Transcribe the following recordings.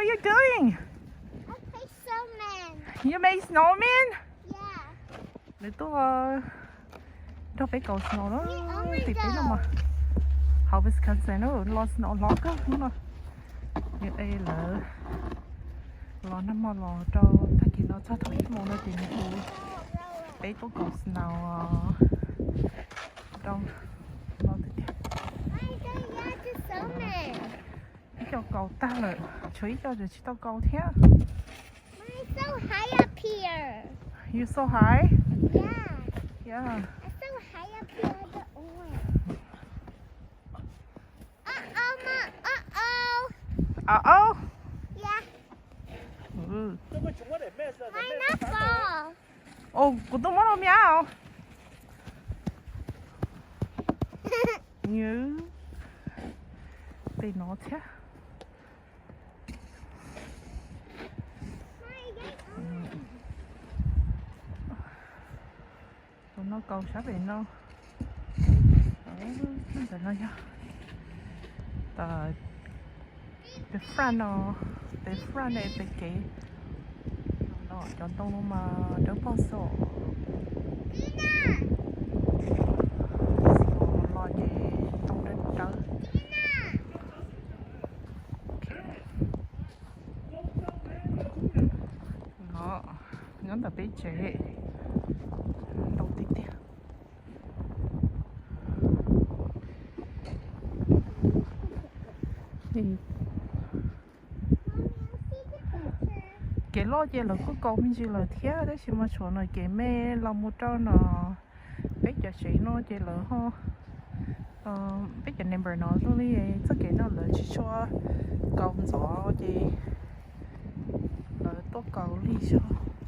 are you doing? I play snowman. You make snowman? Yeah. Để tôi đâu phải cầu snow đó thì phải đâu mà học Wisconsin nó lo snow lo cơ đúng không? Như đây là lo nó mà lo cho ta kia nó cho thôi một nó tiền của bé tôi cầu snow đâu lo thì đẹp. Cho cầu ta là chơi cho rồi chỉ tao cầu thế. Mine's so high up here. You so high? Yeah. Yeah. I'm so high up here at the oil. Uh-oh, Mom. Uh-oh. Uh-oh. Yeah. Ừ. Mine not fall. Ồ, của tôi muốn ôm nhau. Như đây nó thế. Tụi nó câu sát bên nó. Để nó nha. The front này bên kia. Nó chọn tông luôn mà đỡ bao số. Lo gì tông đến đỡ. Nó ngắn tập bé trẻ. Đầu tiên đi. Cái lo gì là cứ câu mình chỉ là thế đấy chứ mà chỗ này cái mẹ làm một trâu nó bây giờ chỉ nó chỉ là ho bây giờ number nó rồi đi tất cái nó là chỉ cho câu gió gì là tốt câu đi cho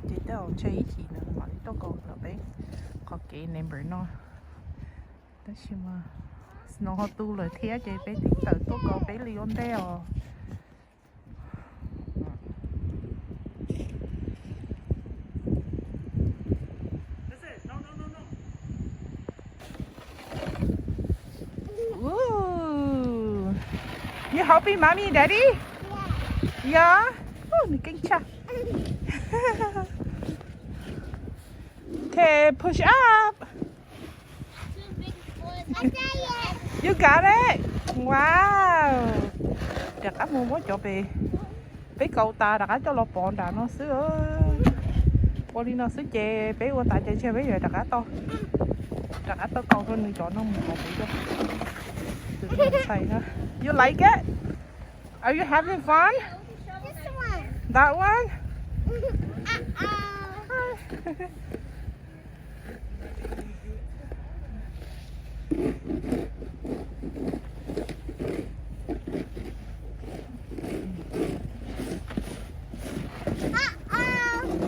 chỉ đâu chơi gì nữa mà tốt câu là bé có cái number nó đấy chứ mà nó họ tu là thế chứ bé tính tự tốt câu bé liền đeo. You helping mommy and daddy? Yeah. Yeah? Oh, kinh cha. Okay, push up. You got it. Wow. Đặt áp mua bó chỗ bì. Bé cậu ta đặt áp cho lọ bọn đã nó sữa. Bó đi nó sữa chè. Bé qua tại chè bé rồi đặt áp to. Đặt áp to cầu hơn người chọn nó một bì cho. You like it? Are you having fun? This one. That one?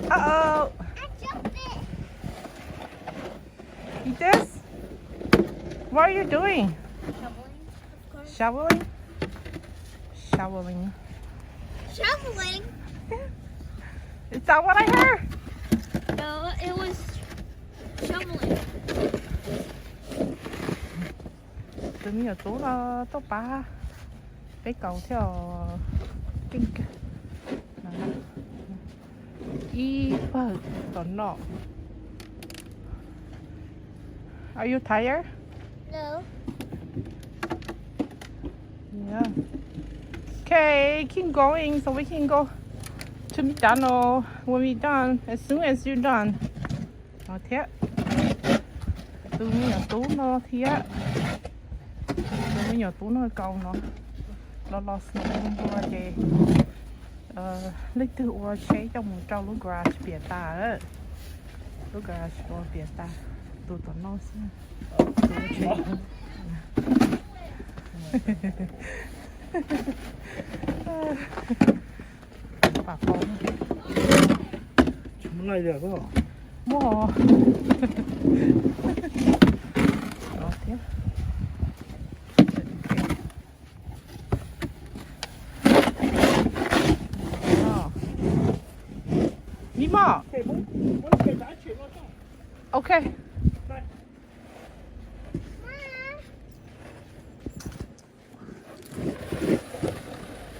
Uh-oh. I jumped it. Eat this? What are you doing? Shoveling, of course. Shoveling. Shoveling? Is that what I heard? No, it was shoveling. Tự nhiên là tố là tố ba. Bé cầu theo kinh kì. Y bờ tổn nọ. Are you tired? No. Yeah. Okay, keep going so we can go to McDonald's when we're done. As soon as you're done. Nó thế. Tự nhiên là tú nó thế. Tự nhiên là tú nó cầu nó lo snow qua chè. Lấy từ qua chế trong một trâu lúc garage bìa ta á. Lúc garage qua bìa ta. Tụi nó xem. Tụi chế. Bà con chúng ngay được không? mua đó tiếp Mimo okay.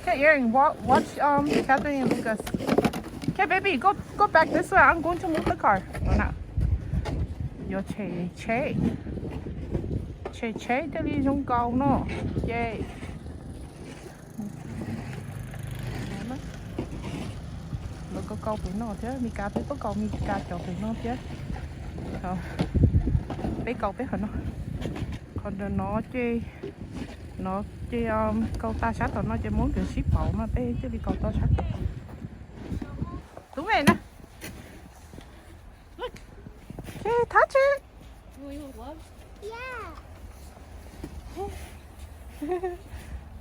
Okay, Erin, watch Catherine and Lucas. Okay, baby, go back this way. I'm going to move the car. No, no. Yo, che. Đây đi trong cầu nó. Yeah. Nó có cầu với nó chứ. Mi cá tới có cầu mi cá cho với nó chứ. Không. Bé cầu bé hả nó. Còn nó chơi câu ta sát rồi nó chơi muốn kiểu ship bảo mà bé chứ đi câu ta sát. Đúng rồi nè. Look. Okay, touch it. You want gloves? Yeah.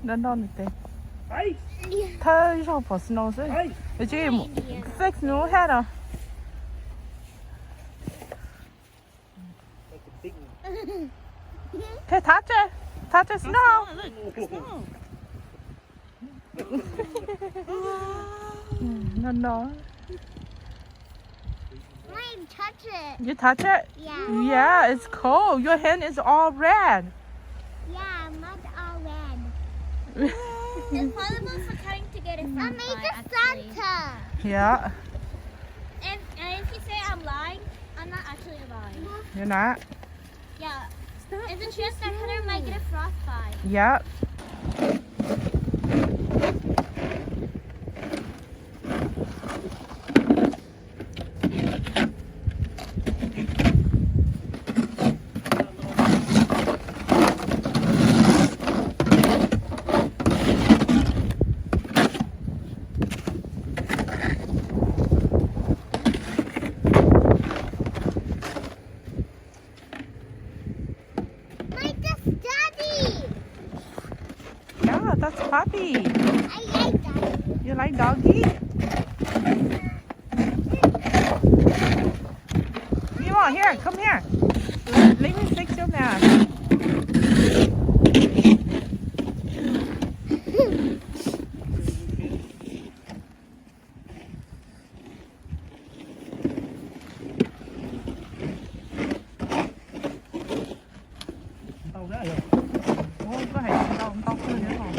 nó nè. Thôi sao bỏ snow rồi. Để chị fix nó hết rồi. Okay, touch it. Touch it snow. No. Mom, touch it. You touch it? Yeah. Yeah, it's cold. Your hand is all red. Yeah, mine's all red. It's possible for cutting to get it from I made the Santa. Yeah. If you say I'm lying, I'm not actually lying. You're not? Yeah. There's a chance that Heather might get a frostbite. Yep. That's Puppy. I like that. You like doggy? Come on, here, come here. Let me fix your mask. Có thể không tóc nữa không?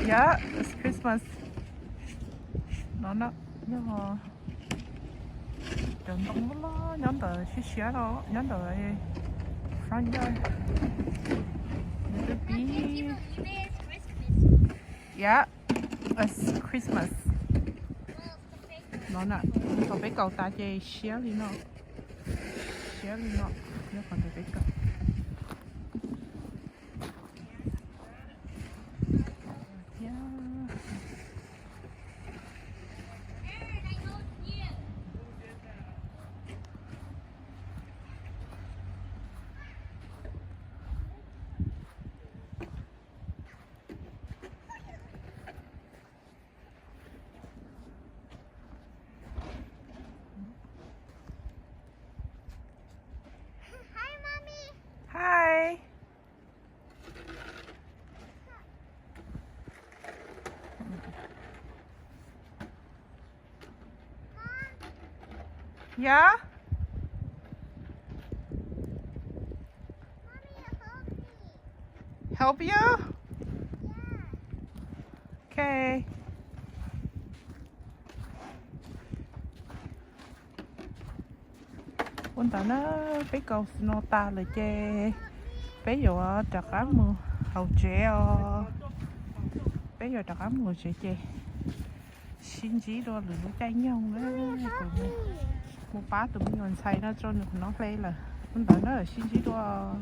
Yeah, it's Christmas. nó nhưng mà trận đông nó nhóm tờ xíu đó nhóm tờ front yard. Yeah, it's Christmas. Nó nè, còn bé cầu ta chơi xíu đi nó nó còn được bé cầu. Hi. Yeah? Help you? Yeah. Okay. Quân ta nó bé cầu nó ta là chê bé giờ trật ám mưa hậu trẻ bé giờ trật ám mưa chê xin chỉ đó là nó cháy nhau nữa một bá tụi mình còn xay nó cho nó phê là quân ta nó là xin chỉ đó